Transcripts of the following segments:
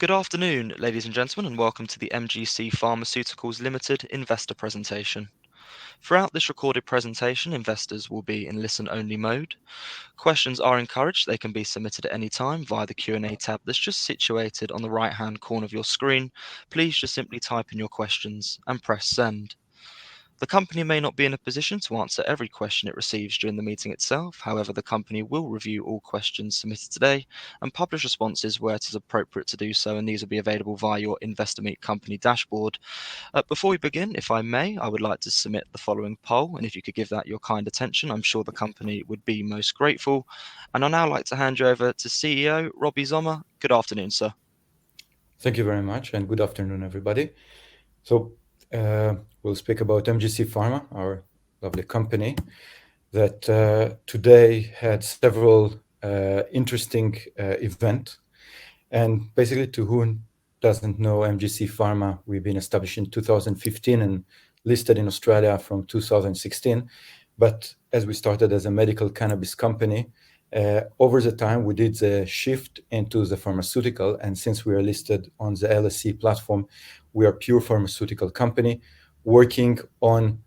Good afternoon, ladies and gentlemen, and welcome to the MGC Pharmaceuticals Limited investor presentation. Throughout this recorded presentation, investors will be in listen-only mode. Questions are encouraged. They can be submitted at any time via the Q&A tab that's just situated on the right-hand corner of your screen. Please just simply type in your questions and press send. The company may not be in a position to answer every question it receives during the meeting itself. However, the company will review all questions submitted today and publish responses where it is appropriate to do so, and these will be available via your Investor Meet Company dashboard. Before we begin, if I may, I would like to submit the following poll, and if you could give that your kind attention, I'm sure the company would be most grateful. And I'd now like to hand you over to CEO Robbie Zomer. Good afternoon, sir. Thank you very much, and good afternoon, everybody. We'll speak about MGC Pharma, our lovely company, that today had several interesting events. And basically, to who doesn't know MGC Pharma, we've been established in 2015 and listed in Australia from 2016. But as we started as a medical cannabis company, over the time, we did the shift into the pharmaceutical. And since we are listed on the LSE platform, we are a pure pharmaceutical company working on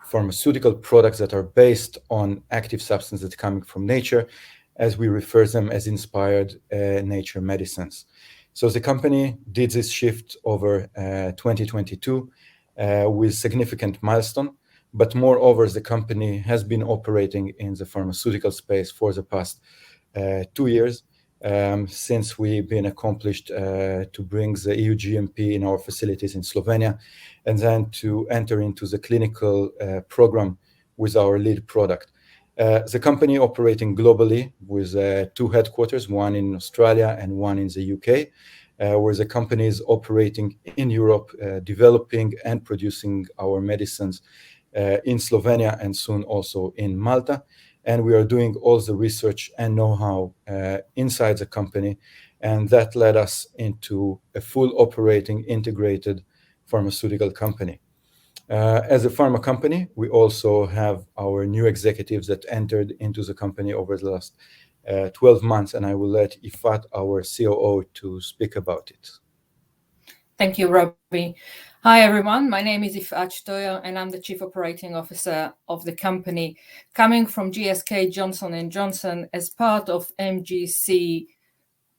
pharmaceutical products that are based on active substances coming from nature, as we refer them as inspired nature medicines. So the company did this shift over 2022 with significant milestone. But moreover, the company has been operating in the pharmaceutical space for the past 2 years, since we've been accomplished to bring the EU GMP in our facilities in Slovenia, and then to enter into the clinical program with our lead product. The company operating globally with 2 headquarters, one in Australia and one in the UK, where the company is operating in Europe, developing and producing our medicines in Slovenia and soon also in Malta. And we are doing all the research and know-how inside the company. And that led us into a full operating integrated pharmaceutical company. As a pharma company, we also have our new executives that entered into the company over the last 12 months. And I will let Ifat, our COO, to speak about it. Thank you, Robbie. Hi, everyone. My name is Ifat Stoyer, and I'm the Chief Operating Officer of the company, coming from GSK Johnson & Johnson as part of MGC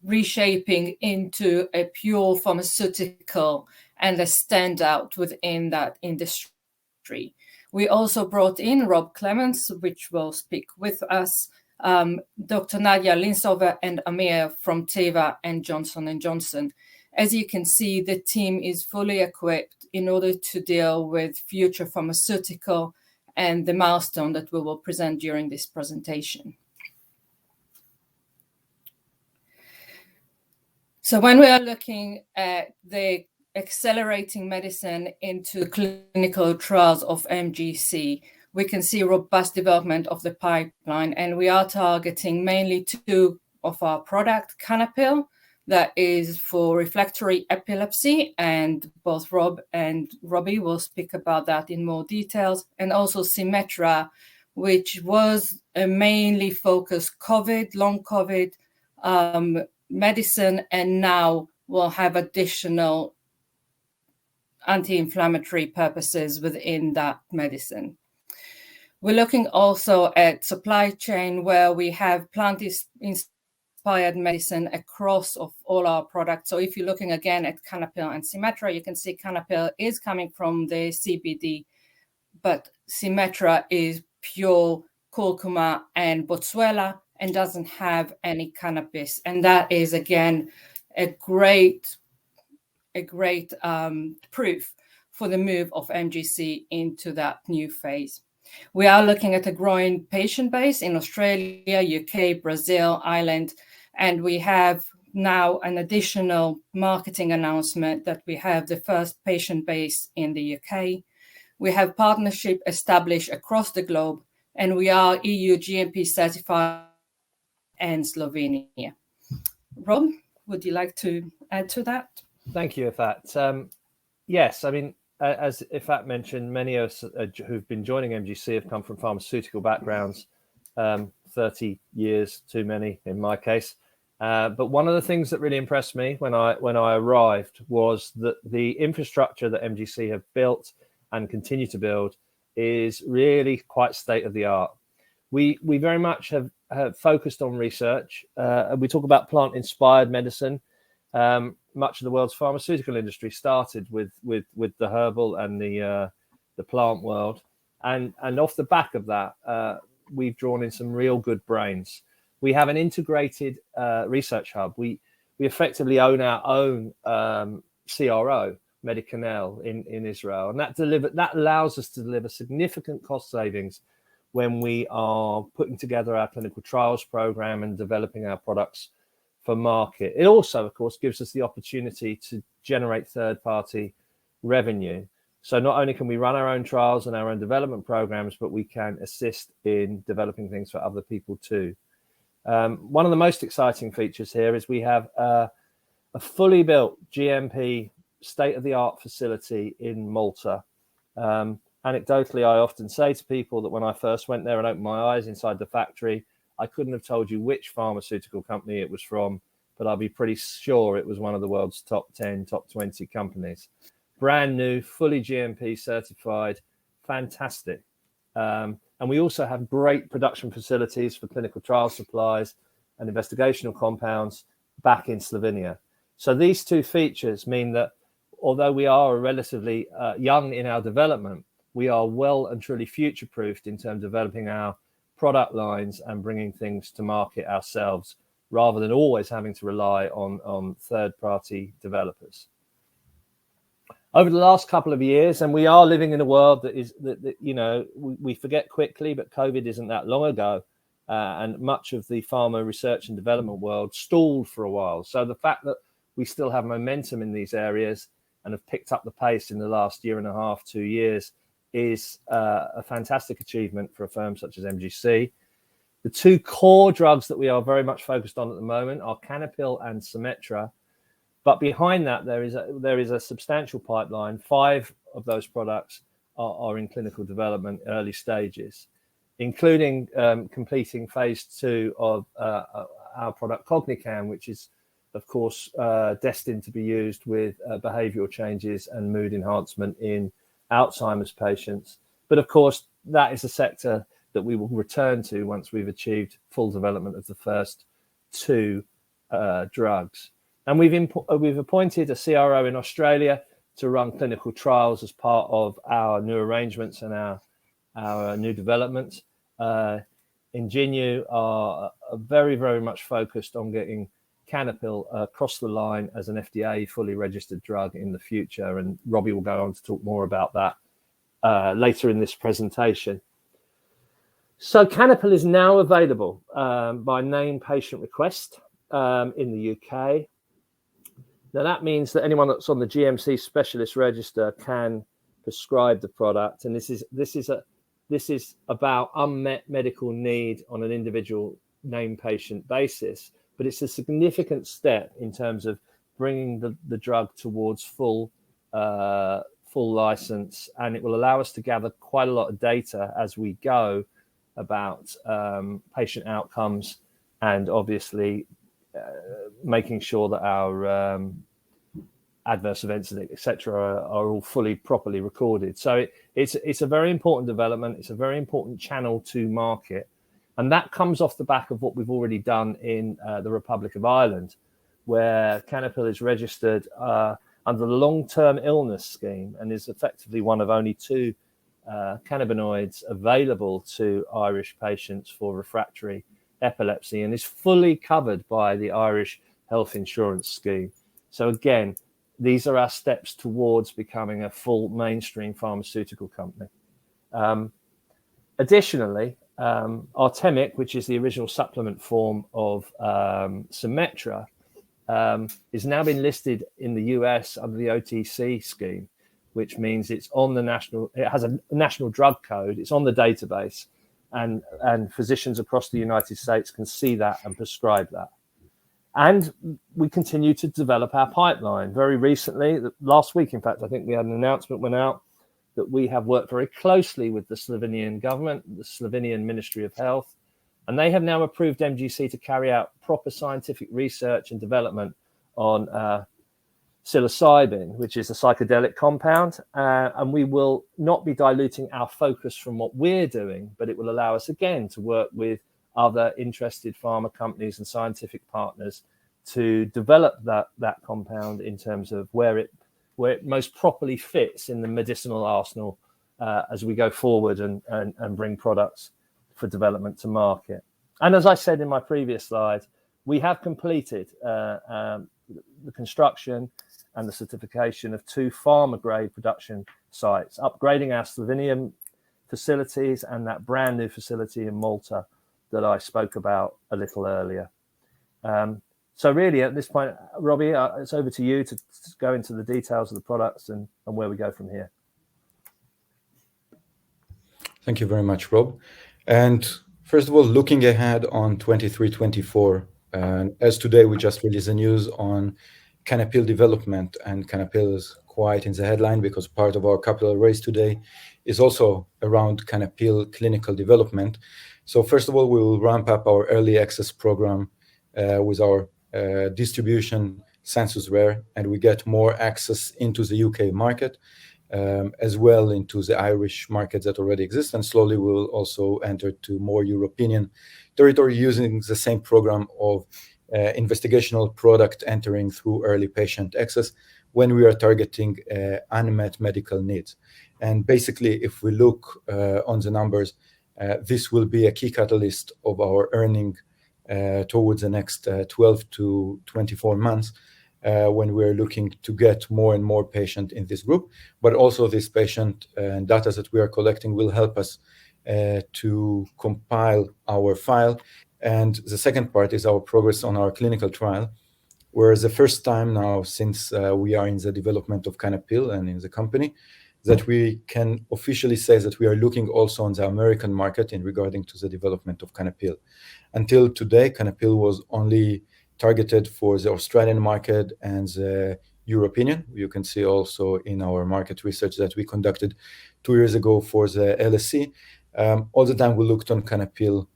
reshaping into a pure pharmaceutical and a standout within that industry. We also brought in Rob Clements, which will speak with us, Dr. Nadia Linsova and Amir from Teva and Johnson & Johnson. As you can see, the team is fully equipped in order to deal with future pharmaceutical and the milestone that we will present during this presentation. So when we are looking at the accelerating medicine into clinical trials of MGC, we can see robust development of the pipeline, and we are targeting mainly 2 of our product, Canapil, that is for refractory epilepsy, and both Rob and Robbie will speak about that in more details, and also Symetra, which was a mainly focused long COVID medicine, and now will have additional anti-inflammatory purposes within that medicine. We're looking also at supply chain, where we have plant-inspired medicine across of all our products. So if you're looking again at Canapil and Symetra, you can see Canapil is coming from the CBD, but Symetra is pure curcuma and boswellia and doesn't have any cannabis. And that is, again, a great proof for the move of MGC into that new phase. We are looking at a growing patient base in Australia, UK, Brazil, Ireland, and we have now an additional marketing announcement that we have the first patient base in the UK. We have partnership established across the globe, and we are EU GMP certified and Slovenia. Rob, would you like to add to that? Thank you, Ifat. Yes, I mean, as Ifat mentioned, many of us who've been joining MGC have come from pharmaceutical backgrounds, 30 years too many in my case. But one of the things that really impressed me when I arrived was that the infrastructure that MGC have built and continue to build is really quite state of the art. We very much have focused on research. We talk about plant-inspired medicine. Much of the world's pharmaceutical industry started with the herbal and the plant world, and off the back of that, we've drawn in some real good brains. We have an integrated research hub. We effectively own our own CRO, Medicanel, in Israel, and that allows us to deliver significant cost savings when we are putting together our clinical trials program and developing our products for market. It also, of course, gives us the opportunity to generate third-party revenue. So not only can we run our own trials and our own development programs, but we can assist in developing things for other people too. One of the most exciting features here is we have a fully built GMP state-of-the-art facility in Malta. Anecdotally, I often say to people that when I first went there and opened my eyes inside the factory, I couldn't have told you which pharmaceutical company it was from, but I'll be pretty sure it was one of the world's top 10, top 20 companies. Brand new, fully GMP certified, fantastic. And we also have great production facilities for clinical trial supplies and investigational compounds back in Slovenia. So these two features mean that although we are relatively young in our development, we are well and truly future-proofed in terms of developing our product lines and bringing things to market ourselves, rather than always having to rely on third-party developers. Over the last couple of years, and we are living in a world that you know, we forget quickly, but COVID isn't that long ago, and much of the pharma research and development world stalled for a while. So the fact that we still have momentum in these areas and have picked up the pace in the last year and a half, 2 years, is a fantastic achievement for a firm such as MGC. The two core drugs that we are very much focused on at the moment are Canapil and Symetra. But behind that, there is a substantial pipeline. 5 of those products are in clinical development, early stages, including completing phase 2 of our product Cognican, which is, of course, destined to be used with behavioral changes and mood enhancement in Alzheimer's patients. But of course, that is a sector that we will return to once we've achieved full development of the first 2 drugs. And we've appointed a CRO in Australia to run clinical trials as part of our new arrangements and our new developments. Ingenu are very, very much focused on getting Canapil across the line as an FDA fully registered drug in the future, and Robbie will go on to talk more about that later in this presentation. So Canapil is now available by name patient request in the UK. Now that means that anyone that's on the GMC specialist register can prescribe the product, and this is about unmet medical need on an individual name patient basis. But it's a significant step in terms of bringing the drug towards full license, and it will allow us to gather quite a lot of data as we go about patient outcomes, and obviously making sure that our adverse events, etc., are all properly recorded. So it's a very important development. It's a very important channel to market. And that comes off the back of what we've already done in the Republic of Ireland, where Canapil is registered under the long-term illness scheme and is effectively one of only 2 cannabinoids available to Irish patients for refractory epilepsy, and is fully covered by the Irish health insurance scheme. So again, these are our steps towards becoming a full mainstream pharmaceutical company. Additionally, Artemic, which is the original supplement form of Symetra, is now been listed in the US under the OTC scheme, which means it has a national drug code, it's on the database, and physicians across the United States can see that and prescribe that. And we continue to develop our pipeline. Very recently, last week, in fact, I think we had an announcement went out that we have worked very closely with the Slovenian government, the Slovenian Ministry of Health, And they have now approved MGC to carry out proper scientific research and development on psilocybin, which is a psychedelic compound. And we will not be diluting our focus from what we're doing, but it will allow us again to work with other interested pharma companies and scientific partners to develop that compound in terms of where it most properly fits in the medicinal arsenal as we go forward and bring products for development to market. And as I said in my previous slide, we have completed the construction and the certification of 2 pharma-grade production sites, upgrading our Slovenian facilities and that brand new facility in Malta that I spoke about a little earlier. So really, at this point, Robbie, it's over to you to go into the details of the products and where we go from here. Thank you very much, Rob. And first of all, looking ahead on 23-24, and as today we just released the news on Canapil development, and Canapil is quite in the headline because part of our capital raise today is also around Canapil clinical development. So first of all, we will ramp up our early access program with our distribution Sensus Rare, and we get more access into the UK market, as well into the Irish market that already exists, and slowly we will also enter to more European territory using the same program of investigational product entering through early patient access when we are targeting unmet medical needs. And basically, if we look on the numbers, this will be a key catalyst of our earning towards the next 12 to 24 months when we're looking to get more and more patient in this group. But also this patient and data that we are collecting will help us to compile our file. And the second part is our progress on our clinical trial, where the first time now since we are in the development of Canapil and in the company, that we can officially say that we are looking also on the American market in regarding to the development of Canapil. Until today, Canapil was only targeted for the Australian market and the European. You can see also in our market research that we conducted 2 years ago for the LSE. All the time we looked on Canapil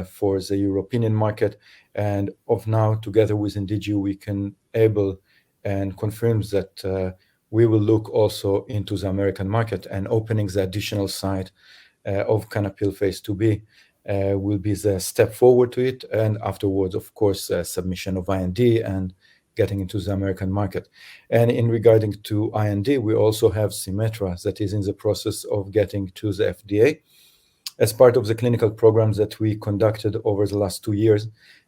for the European market, and of now, together with Indigio, we can able and confirms that we will look also into the American market, and opening the additional site of Canapil phase 2B will be the step forward to it, and afterwards, of course, submission of IND and getting into the American market. And in regarding to IND, we also have Symmetra that is in the process of getting to the FDA. As part of the clinical programs that we conducted over the last 2 years,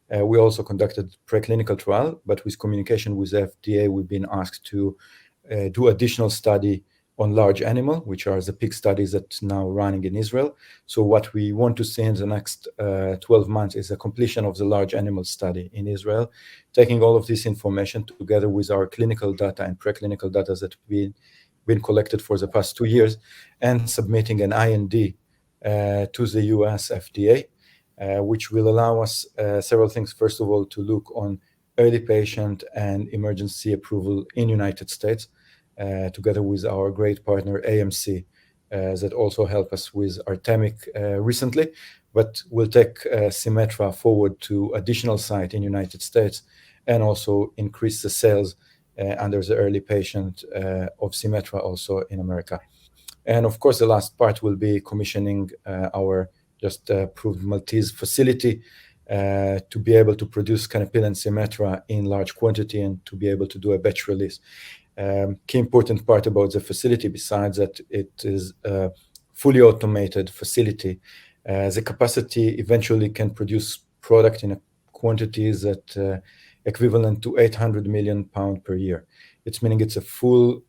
we also conducted preclinical trial, but with communication with the FDA, we've been asked to do additional study on large animal, which are the pig studies that's now running in Israel. So what we want to see in the next 12 months is the completion of the large animal study in Israel, taking all of this information together with our clinical data and preclinical data that we've been collected for the past 2 years, and submitting an IND to the US FDA, which will allow us several things. First of all, to look on early patient and emergency approval in United States, together with our great partner AMC, that also help us with Artemic recently, but will take Symmetra forward to additional site in United States and also increase the sales under the early patient of Symmetra also in America. And of course, the last part will be commissioning our just approved Maltese facility to be able to produce Canapil and Symmetra in large quantity and to be able to do a batch release. Key important part about the facility, besides that it is a fully automated facility, the capacity eventually can produce product in a quantities that equivalent to 800 million pounds per year. It's meaning it's a full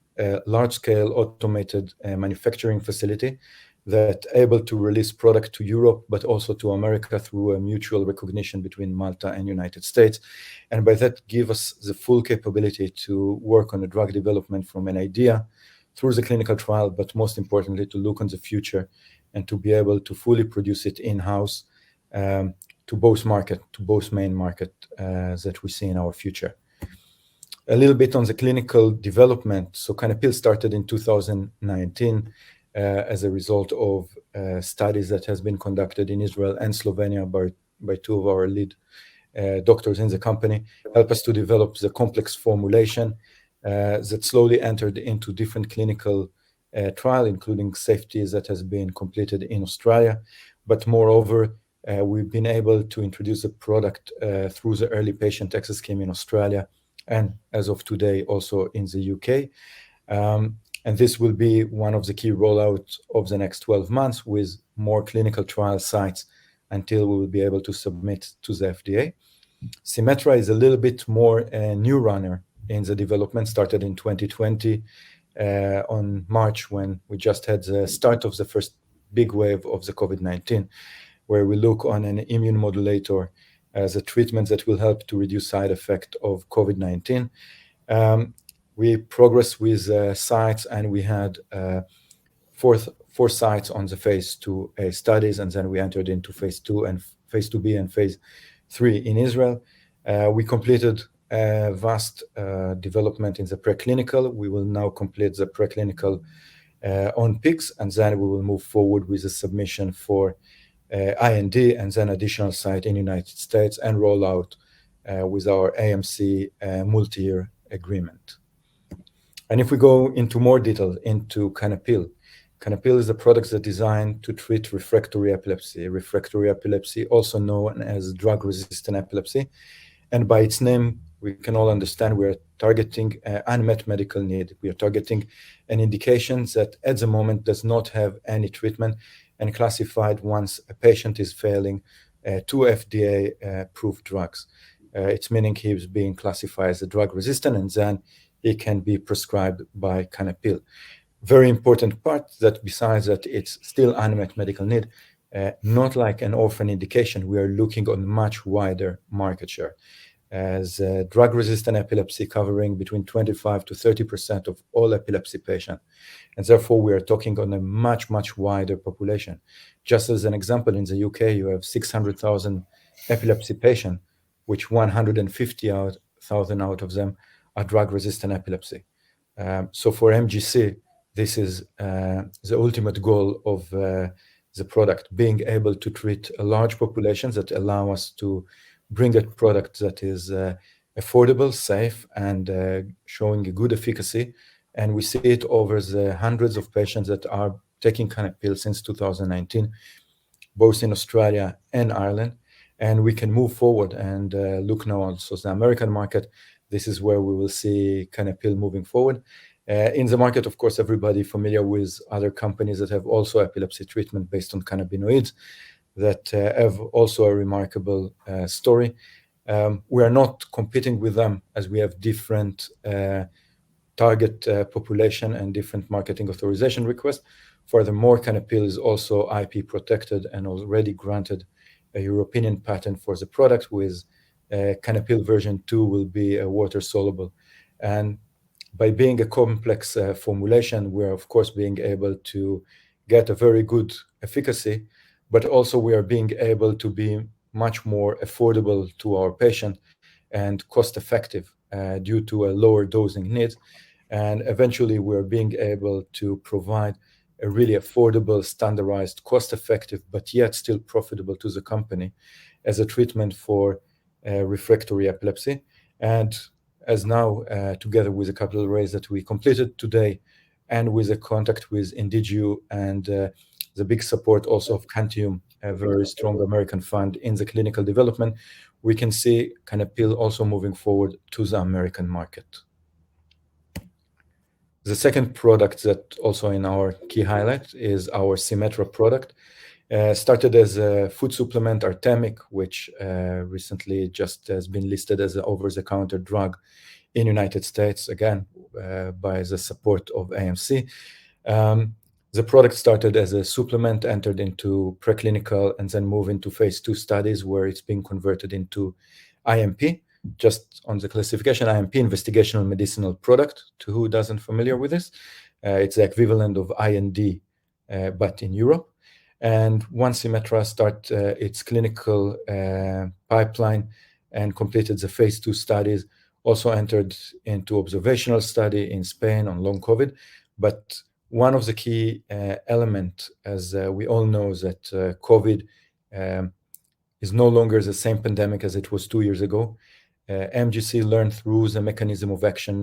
large-scale automated manufacturing facility that able to release product to Europe, but also to America through a mutual recognition between Malta and United States. And by that, give us the full capability to work on a drug development from an idea through the clinical trial, but most importantly, to look on the future and to be able to fully produce it in-house to both main market that we see in our future. A little bit on the clinical development. So Canapil started in 2019 as a result of studies that has been conducted in Israel and Slovenia by two of our lead doctors in the company, help us to develop the complex formulation that slowly entered into different clinical trial, including safety that has been completed in Australia. But moreover, we've been able to introduce a product through the early patient access scheme in Australia, and as of today, also in the UK. And this will be one of the key rollouts of the next 12 months with more clinical trial sites until we will be able to submit to the FDA. Symmetra is a little bit more a new runner in the development, started in 2020 on March, when we just had the start of the first big wave of the COVID-19, where we look on an immune modulator as a treatment that will help to reduce side effect of COVID-19. We progressed with sites, and we had four sites on the phase 2A studies, and then we entered into phase 2 and phase 2B and phase 3 in Israel. We completed a vast development in the preclinical. We will now complete the preclinical on pigs, and then we will move forward with the submission for IND and then additional site in the United States and roll out with our AMC multi-year agreement. And if we go into more detail into Canapil, Canapil is a product that's designed to treat refractory epilepsy. Refractory epilepsy, also known as drug-resistant epilepsy. And by its name, we can all understand we are targeting unmet medical need. We are targeting an indication that at the moment does not have any treatment and classified once a patient is failing two FDA-approved drugs. It's meaning he is being classified as a drug-resistant, and then he can be prescribed by Canapil. Very important part that besides that it's still unmet medical need, not like an orphan indication, we are looking on much wider market share. As drug-resistant epilepsy covering between 25 to 30% of all epilepsy patients. And therefore, we are talking on a much, much wider population. Just as an example, in the UK, you have 600,000 epilepsy patients, which 150,000 out of them are drug-resistant epilepsy. So for MGC, this is the ultimate goal of the product, being able to treat a large population that allow us to bring a product that is affordable, safe, and showing a good efficacy. And we see it over the hundreds of patients that are taking Canapil since 2019, both in Australia and Ireland. And we can move forward and look now also the American market. This is where we will see Canapil moving forward. In the market, of course, everybody familiar with other companies that have also epilepsy treatment based on cannabinoids that have also a remarkable story. We are not competing with them as we have different target population and different marketing authorization requests. Furthermore, Canapil is also IP protected and already granted a European patent for the product, with Canapil version 2 will be water soluble. And by being a complex formulation, we're of course being able to get a very good efficacy, but also we are being able to be much more affordable to our patient and cost effective due to a lower dosing need. And eventually we're being able to provide a really affordable, standardized, cost effective, but yet still profitable to the company as a treatment for refractory epilepsy. And as now, together with a couple of raise that we completed today, and with a contact with Indigiu and the big support also of Cantium, a very strong American fund in the clinical development, we can see Canapil also moving forward to the American market. The second product that also in our key highlight is our Symmetra product. Started as a food supplement, Artemic, which recently just has been listed as an over-the-counter drug in United States, again, by the support of AMC. The product started as a supplement, entered into preclinical, and then moved into phase 2 studies where it's being converted into IMP. Just on the classification, IMP, investigational medicinal product, to who doesn't familiar with this. It's the equivalent of IND, but in Europe. And once Symmetra start its clinical pipeline and completed the phase 2 studies, also entered into observational study in Spain on long COVID. But one of the key element, as we all know, that COVID is no longer the same pandemic as it was 2 years ago. MGC learned through the mechanism of action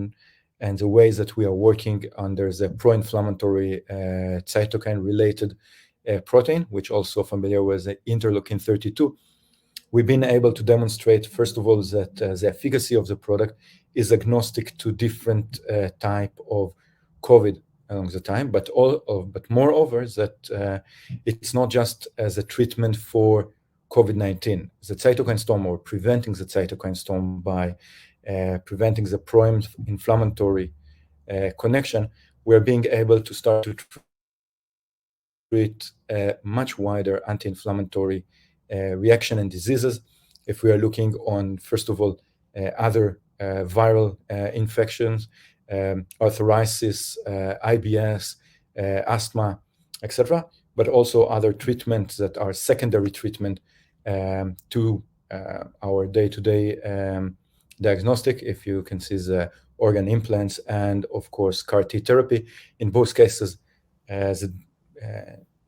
and the ways that we are working under the pro-inflammatory cytokine-related protein, which also familiar with the interleukin-32. We've been able to demonstrate, first of all, that the efficacy of the product is agnostic to different type of COVID along the time, but moreover, that it's not just as a treatment for COVID-19. The cytokine storm, or preventing the cytokine storm by preventing the pro-inflammatory connection, we're being able to start to treat a much wider anti-inflammatory reaction and diseases. If we are looking on, first of all, other viral infections, arthritis, IBS, asthma, etc., but also other treatments that are secondary treatment to our day-to-day diagnostic, if you can see the organ implants and, of course, CAR T therapy. In both cases, the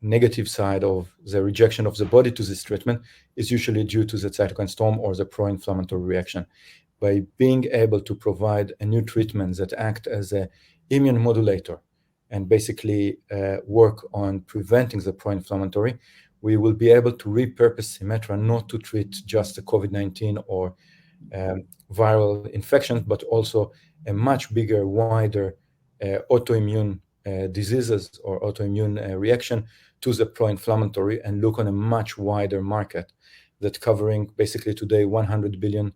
negative side of the rejection of the body to this treatment is usually due to the cytokine storm or the pro-inflammatory reaction. By being able to provide a new treatment that act as an immune modulator and basically work on preventing the pro-inflammatory, we will be able to repurpose Symmetra not to treat just the COVID-19 or viral infections, but also a much bigger, wider autoimmune diseases or autoimmune reaction to the pro-inflammatory, and look on a much wider market that covering basically today 100 billion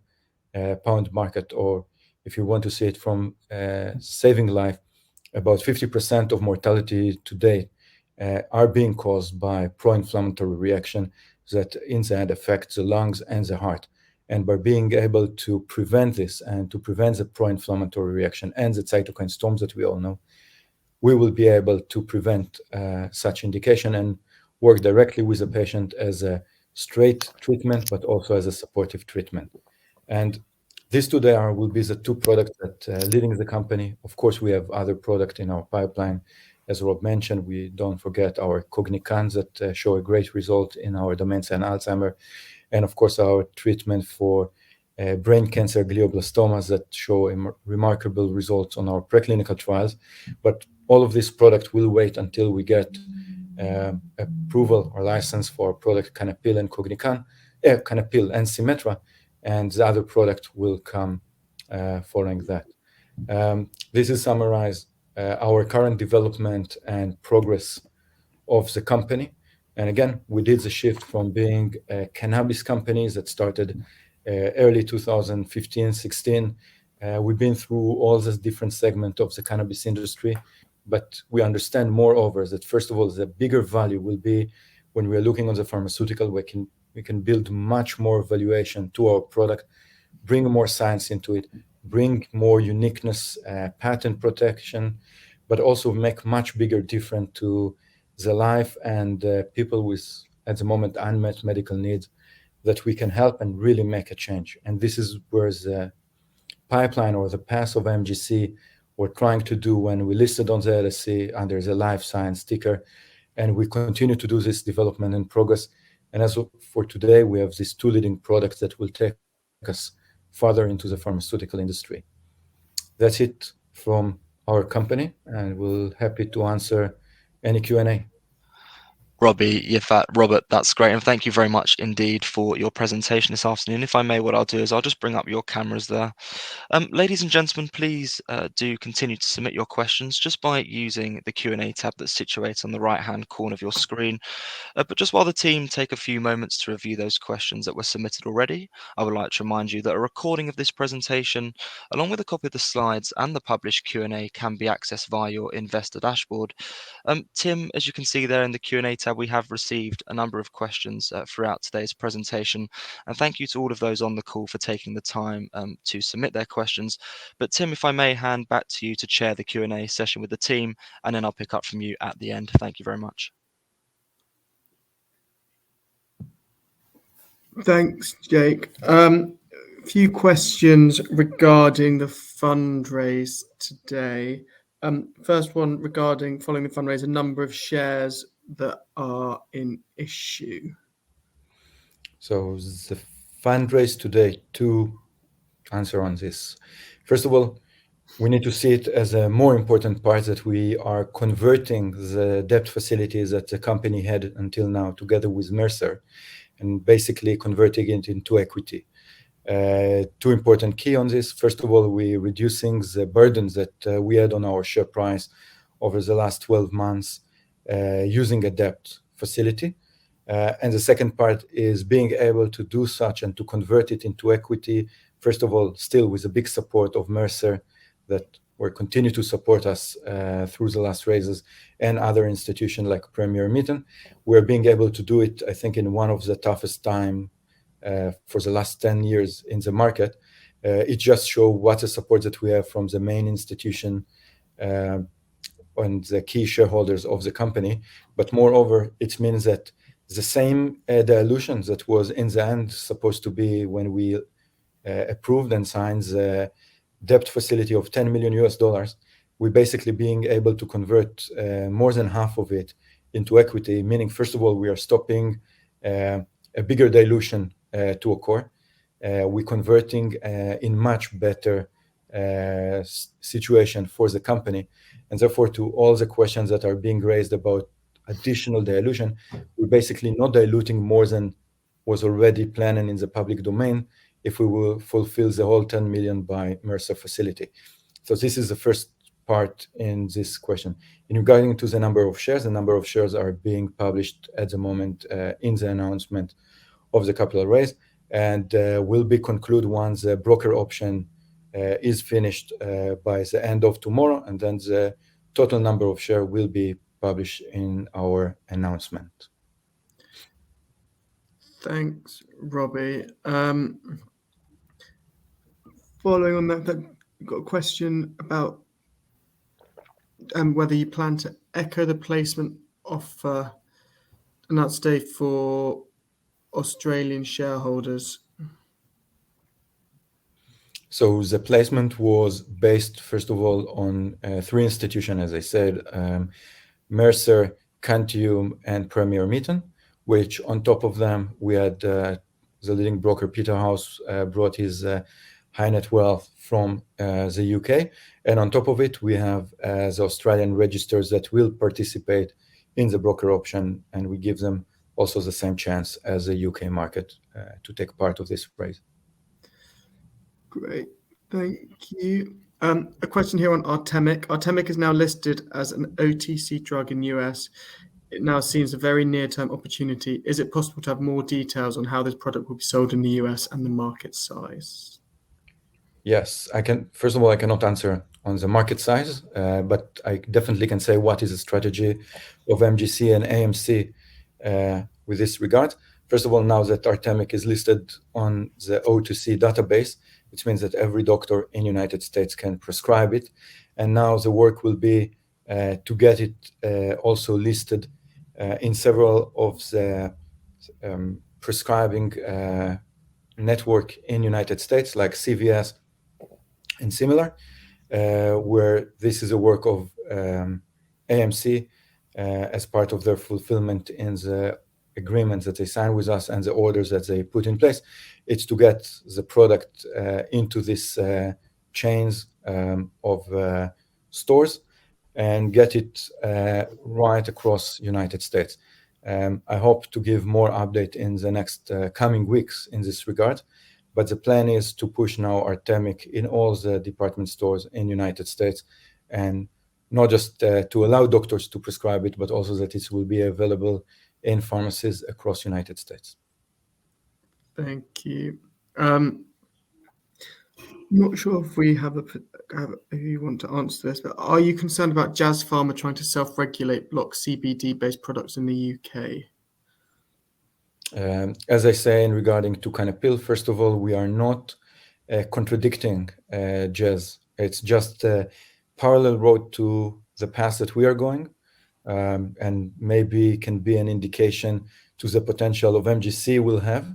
pound market, or if you want to see it from saving life, about 50% of mortality today are being caused by pro-inflammatory reaction that in the end affect the lungs and the heart. And by being able to prevent this and to prevent the pro-inflammatory reaction and the cytokine storms that we all know, we will be able to prevent such indication and work directly with the patient as a straight treatment, but also as a supportive treatment. And these today will be the two products that leading the company. Of course, we have other products in our pipeline. As Rob mentioned, we don't forget our Cognicans that show a great result in our dementia and Alzheimer. And of course, our treatment for brain cancer glioblastomas that show remarkable results on our preclinical trials. But all of this product will wait until we get approval or license for product Canapil and Cognican, Canapil and Symmetra, and the other product will come following that. This is summarize our current development and progress of the company. And again, we did the shift from being a cannabis company that started early 2015-16. We've been through all this different segment of the cannabis industry, but we understand moreover that first of all, the bigger value will be when we are looking on the pharmaceutical, we can build much more valuation to our product, bring more science into it, bring more uniqueness, patent protection, but also make much bigger difference to the life and people with, at the moment, unmet medical needs that we can help and really make a change. And this is where the pipeline or the path of MGC we're trying to do when we listed on the LSE under the life science ticker. And we continue to do this development and progress. And as for today, we have these two leading products that will take us further into the pharmaceutical industry. That's it from our company, and we're happy to answer any Q&A. Robbie, Robert, that's great. And thank you very much indeed for your presentation this afternoon. If I may, what I'll do is I'll just bring up your cameras there. Ladies and gentlemen, please do continue to submit your questions just by using the Q&A tab that's situated on the right-hand corner of your screen. But just while the team take a few moments to review those questions that were submitted already, I would like to remind you that a recording of this presentation, along with a copy of the slides and the published Q&A, can be accessed via your investor dashboard. Tim, as you can see there in the Q&A tab, we have received a number of questions throughout today's presentation. And thank you to all of those on the call for taking the time to submit their questions. But Tim, if I may hand back to you to chair the Q&A session with the team, and then I'll pick up from you at the end. Thank you very much. Thanks, Jake. A few questions regarding the fundraise today. First one regarding following the fundraise, a number of shares that are in issue. So the fundraise today, to answer on this. First of all, we need to see it as a more important part that we are converting the debt facilities that the company had until now together with Mercer and basically converting it into equity. Two important key on this. First of all, we're reducing the burdens that we had on our share price over the last 12 months using a debt facility. And the second part is being able to do such and to convert it into equity. First of all, still with the big support of Mercer that will continue to support us through the last raises and other institutions like Premier Mitten. We're being able to do it, I think, in one of the toughest time for the last 10 years in the market. It just shows what the support that we have from the main institution and the key shareholders of the company. But moreover, it means that the same dilution that was in the end supposed to be when we approved and signed the debt facility of $10 million, we're basically being able to convert more than half of it into equity, meaning, first of all, we are stopping a bigger dilution to occur. We're converting in much better situation for the company. And therefore, to all the questions that are being raised about additional dilution, we're basically not diluting more than was already planned in the public domain if we will fulfill the whole 10 million by Mercer facility. So this is the first part in this question. In regarding to the number of shares are being published at the moment in the announcement of the capital raise, and will be concluded once the broker option is finished by the end of tomorrow, and then the total number of shares will be published in our announcement. Thanks, Robbie. Following on that, I've got a question about whether you plan to echo the placement offer announced today for Australian shareholders. So the placement was based, first of all, on three institutions, as I said, Mercer, Cantium, and Premier Mitten, which on top of them, we had the leading broker, Peterhouse, brought his high net wealth from the UK. And on top of it, we have the Australian registers that will participate in the broker option, and we give them also the same chance as the UK market to take part of this raise. Great, thank you. A question here on Artemic. Artemic is now listed as an OTC drug in US. It now seems a very near-term opportunity. Is it possible to have more details on how this product will be sold in the US and the market size? Yes, I can. First of all, I cannot answer on the market size, but I definitely can say what is the strategy of MGC and AMC with this regard. First of all, now that Artemic is listed on the O2C database, which means that every doctor in the United States can prescribe it. And now the work will be to get it also listed in several of the prescribing network in the United States, like CVS and similar, where this is a work of AMC as part of their fulfillment in the agreements that they sign with us and the orders that they put in place. It's to get the product into this chains of stores and get it right across United States. I hope to give more update in the next coming weeks in this regard. But the plan is to push now Artemic in all the department stores in United States, and not just to allow doctors to prescribe it, but also that it will be available in pharmacies across United States. Thank you. Not sure if we have if you want to answer this, but are you concerned about Jazz Pharma trying to self-regulate block CBD-based products in the UK? As I say, in regarding to Canapil, first of all, we are not contradicting Jazz. It's just a parallel road to the path that we are going, and maybe can be an indication to the potential of MGC will have.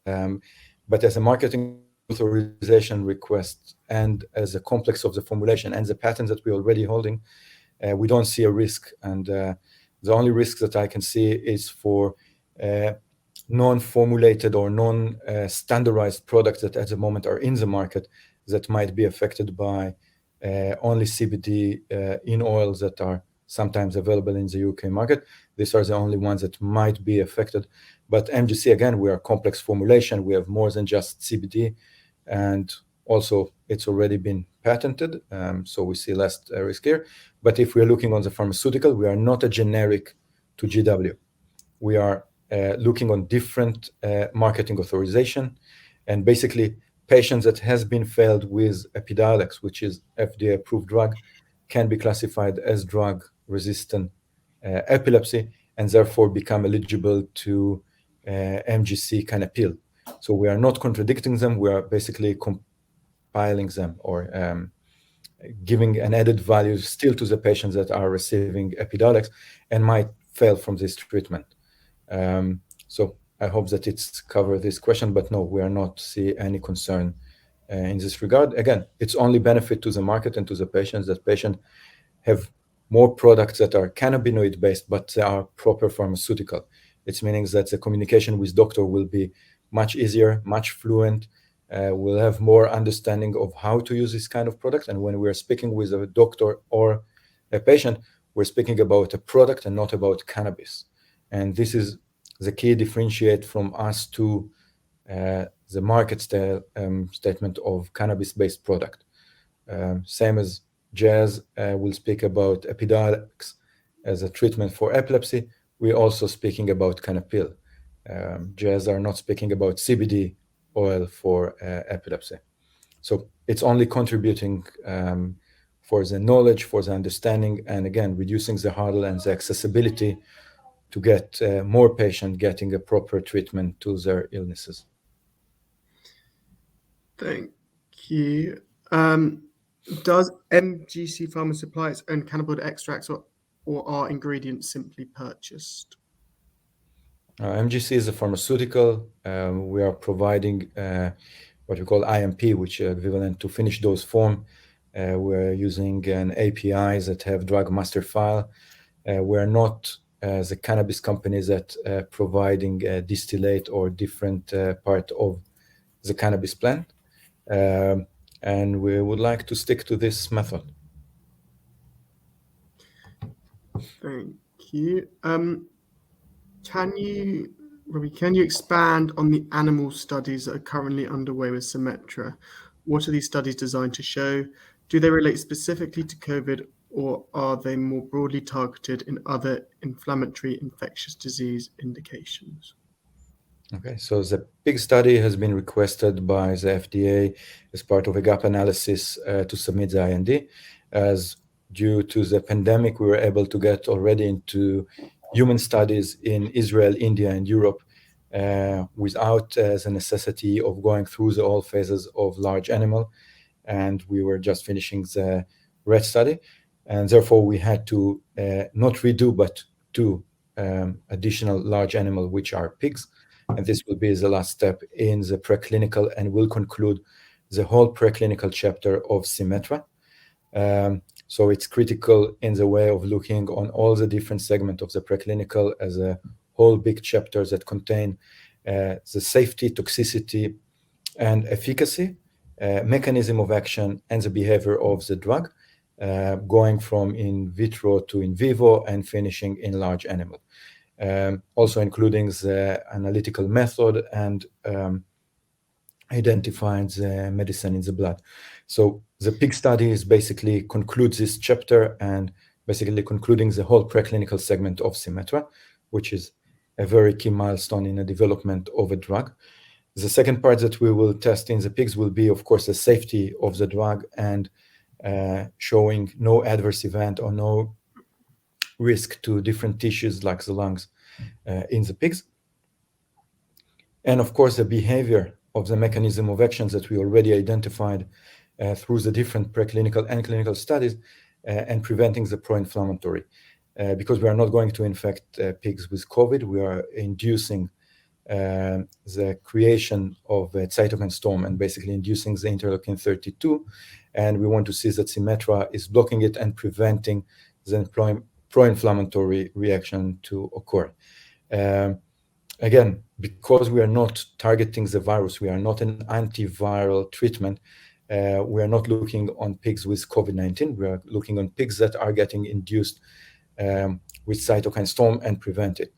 But as a marketing authorization request and as a complex of the formulation and the patents that we're already holding, we don't see a risk. And the only risk that I can see is for non-formulated or non-standardized products that at the moment are in the market that might be affected by only CBD in oils that are sometimes available in the UK market. These are the only ones that might be affected. But MGC, again, we are complex formulation. We have more than just CBD, and also it's already been patented, so we see less risk here. But if we're looking on the pharmaceutical, we are not a generic to GW. We are looking on different marketing authorization, and basically patients that has been failed with Epidiolex, which is FDA approved drug, can be classified as drug resistant epilepsy and therefore become eligible to MGC kind of pill. So we are not contradicting them. We are basically compiling them or giving an added value still to the patients that are receiving Epidiolex and might fail from this treatment. So I hope that it's covered this question, but no, we are not see any concern in this regard. Again, it's only benefit to the market and to the patients that patients have more products that are cannabinoid based, but they are proper pharmaceutical. It's meaning that the communication with doctor will be much easier, much fluent. We'll have more understanding of how to use this kind of product. And when we're speaking with a doctor or a patient, we're speaking about a product and not about cannabis. And this is the key differentiate from us to the market statement of cannabis-based product. Same as Jazz will speak about Epidiolex as a treatment for epilepsy. We're also speaking about cannapill. Jazz are not speaking about CBD oil for epilepsy. So it's only contributing for the knowledge, for the understanding, and again, reducing the hurdle and the accessibility to get more patients getting a proper treatment to their illnesses. Thank you. Does MGC Pharma supply its own cannabinoid extracts or are ingredients simply purchased? MGC is a pharmaceutical. We are providing what we call IMP, which is equivalent to finished dose form. We're using an APIs that have drug master file. We're not the cannabis companies that providing distillate or different part of the cannabis plant. And we would like to stick to this method. Thank you. Can you expand on the animal studies that are currently underway with Symmetra? What are these studies designed to show? Do they relate specifically to COVID, or are they more broadly targeted in other inflammatory infectious disease indications? Okay, so the big study has been requested by the FDA as part of a gap analysis to submit the IND. As due to the pandemic, we were able to get already into human studies in Israel, India, and Europe without the necessity of going through the all phases of large animal. And we were just finishing the rat study. And therefore, we had to not redo, but do additional large animal, which are pigs. And this will be the last step in the preclinical and will conclude the whole preclinical chapter of Symmetra. So it's critical in the way of looking on all the different segments of the preclinical as a whole big chapter that contain the safety, toxicity, and efficacy, mechanism of action, and the behavior of the drug, going from in vitro to in vivo and finishing in large animal. Also including the analytical method and identifying the medicine in the blood. So the pig study is basically concludes this chapter and basically concluding the whole preclinical segment of Symmetra, which is a very key milestone in the development of a drug. The second part that we will test in the pigs will be, of course, the safety of the drug and showing no adverse event or no risk to different tissues like the lungs in the pigs. And of course, the behavior of the mechanism of actions that we already identified through the different preclinical and clinical studies and preventing the pro-inflammatory. Because we are not going to infect pigs with COVID, we are inducing the creation of a cytokine storm and basically inducing the interleukin 32. And we want to see that Symmetra is blocking it and preventing the pro-inflammatory reaction to occur. again, because we are not targeting the virus, we are not an antiviral treatment. We are not looking on pigs with COVID-19. We are looking on pigs that are getting induced with cytokine storm and prevent it.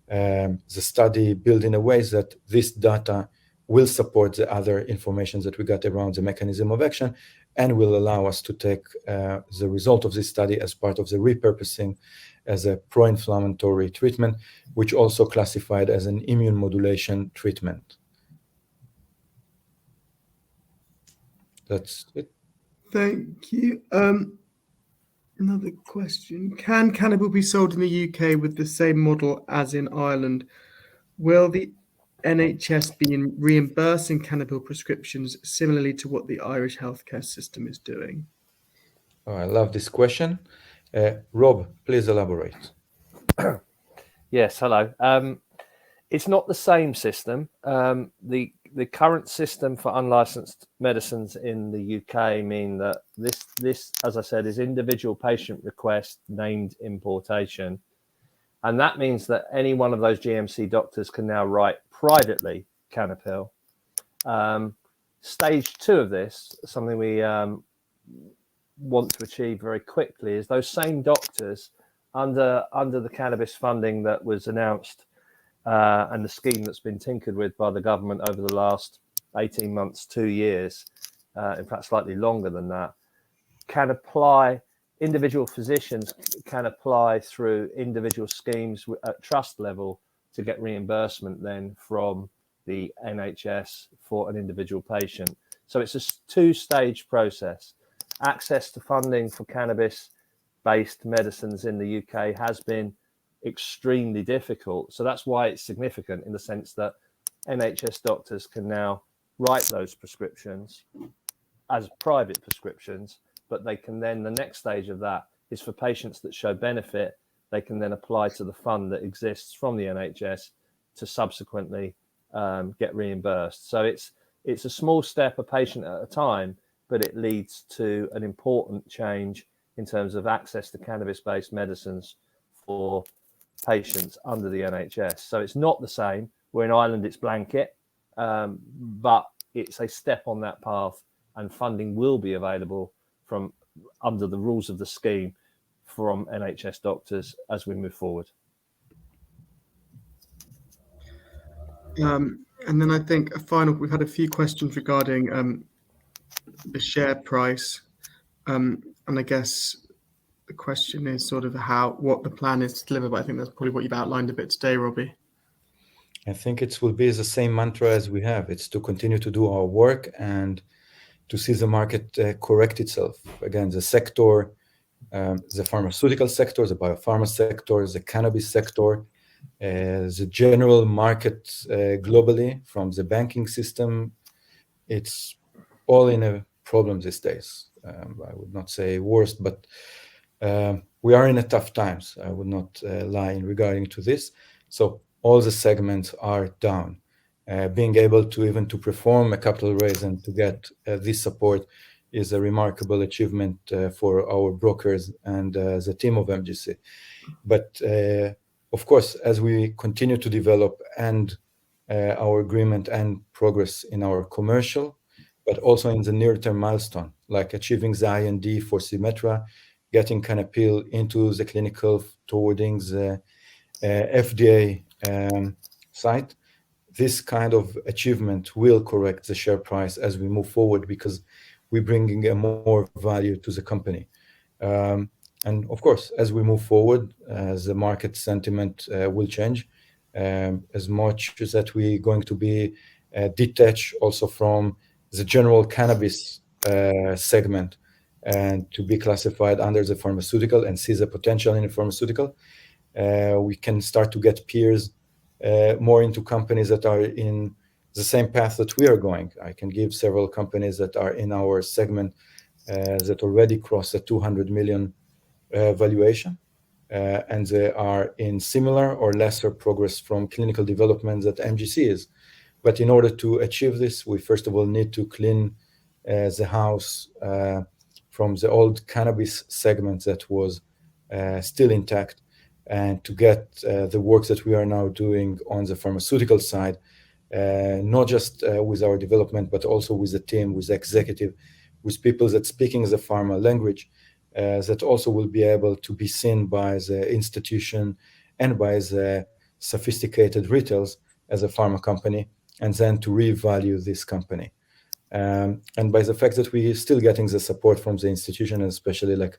The study built in a way that this data will support the other information that we got around the mechanism of action and will allow us to take the result of this study as part of the repurposing as a pro-inflammatory treatment, which also classified as an immune modulation treatment. That's it. Thank you. Another question. Can cannabis be sold in the UK with the same model as in Ireland? Will the NHS be reimbursing cannabis prescriptions similarly to what the Irish healthcare system is doing? Oh, I love this question. Rob, please elaborate. Yes, hello. It's not the same system. The current system for unlicensed medicines in the UK mean that this, as I said, is individual patient request named importation. And that means that any one of those GMC doctors can now write privately Canapil. Stage 2 of this, something we want to achieve very quickly, is those same doctors under the cannabis funding that was announced and the scheme that's been tinkered with by the government over the last 18 months, 2 years, in fact, slightly longer than that, can apply. Individual physicians can apply through individual schemes at trust level to get reimbursement then from the NHS for an individual patient. So it's a 2-stage process. Access to funding for cannabis-based medicines in the UK has been extremely difficult. So that's why it's significant in the sense that NHS doctors can now write those prescriptions as private prescriptions, but they can then, the next stage of that is for patients that show benefit, they can then apply to the fund that exists from the NHS to subsequently get reimbursed. So it's a small step, a patient at a time, but it leads to an important change in terms of access to cannabis-based medicines for patients under the NHS. So it's not the same. Where in Ireland it's blanket, but it's a step on that path, and funding will be available from under the rules of the scheme from NHS doctors as we move forward. And then I think we've had a few questions regarding the share price, and I guess the question is sort of what the plan is to deliver, but I think that's probably what you've outlined a bit today, Robbie. I think it will be the same mantra as we have. It's to continue to do our work and to see the market correct itself. Again, the sector, the pharmaceutical sector, the biopharma sector, the cannabis sector, the general market globally, from the banking system, it's all in a problem these days. I would not say worst, but we are in a tough times. I would not lie in regarding to this. So all the segments are down. Being able to even to perform a capital raise and to get this support is a remarkable achievement for our brokers and the team of MGC. But of course, as we continue to develop and our agreement and progress in our commercial, but also in the near-term milestone, like achieving the IND for Symmetra, getting Canapil into the clinical towards the FDA site, this kind of achievement will correct the share price as we move forward, because we're bringing a more value to the company. And of course, as we move forward, the market sentiment will change as much as that we're going to be detached also from the general cannabis segment and to be classified under the pharmaceutical and see the potential in the pharmaceutical. We can start to get peers more into companies that are in the same path that we are going. I can give several companies that are in our segment that already crossed the 200 million valuation, and they are in similar or lesser progress from clinical development that MGC is. But in order to achieve this, we first of all need to clean the house from the old cannabis segment that was still intact, and to get the work that we are now doing on the pharmaceutical side, not just with our development, but also with the team, with the executive, with people that speaking the pharma language, that also will be able to be seen by the institution and by the sophisticated retailers as a pharma company, and then to revalue this company. And by the fact that we are still getting the support from the institution, and especially like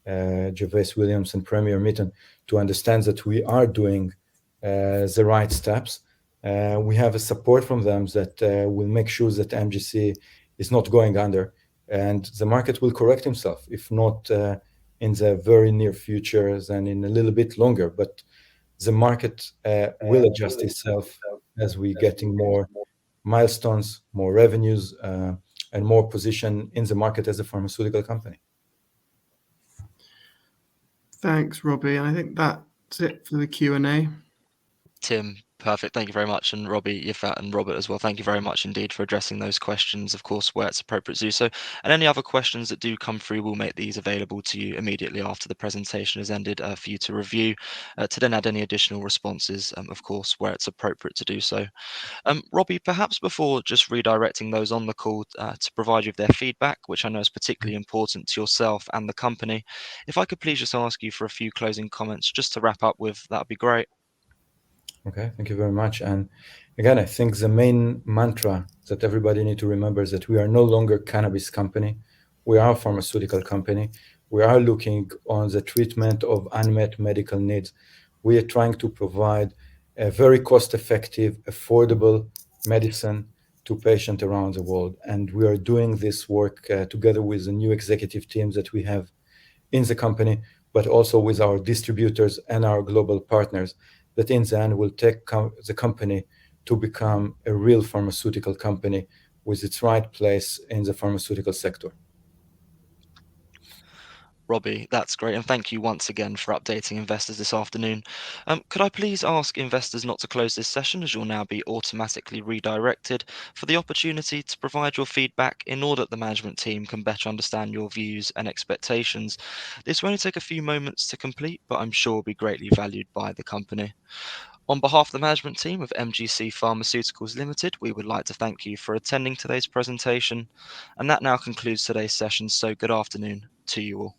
Gervais Williams and Premier Mitten, to understand that we are doing the right steps. We have a support from them that will make sure that MGC is not going under, and the market will correct himself, if not in the very near future, then in a little bit longer. But the market will adjust itself as we getting more milestones, more revenues, and more position in the market as a pharmaceutical company. Thanks, Robbie. And I think that's it for the Q&A. Tim, perfect. Thank you very much. And Robbie, Yifat, and Robert as well. Thank you very much indeed for addressing those questions, of course, where it's appropriate to do so. And any other questions that do come through, we'll make these available to you immediately after the presentation has ended for you to review, to then add any additional responses, of course, where it's appropriate to do so. Robbie, perhaps before just redirecting those on the call to provide you with their feedback, which I know is particularly important to yourself and the company, if I could please just ask you for a few closing comments just to wrap up with, that'd be great. Okay, thank you very much. And again, I think the main mantra that everybody need to remember is that we are no longer a cannabis company. We are a pharmaceutical company. We are looking on the treatment of unmet medical needs. We are trying to provide a very cost-effective, affordable medicine to patients around the world. And we are doing this work together with the new executive teams that we have in the company, but also with our distributors and our global partners, that in the end will take the company to become a real pharmaceutical company with its right place in the pharmaceutical sector. Robbie, that's great. And thank you once again for updating investors this afternoon. Could I please ask investors not to close this session, as you'll now be automatically redirected for the opportunity to provide your feedback in order that the management team can better understand your views and expectations. This will only take a few moments to complete, but I'm sure will be greatly valued by the company. On behalf of the management team of MGC Pharmaceuticals Limited, we would like to thank you for attending today's presentation. And that now concludes today's session. So good afternoon to you all.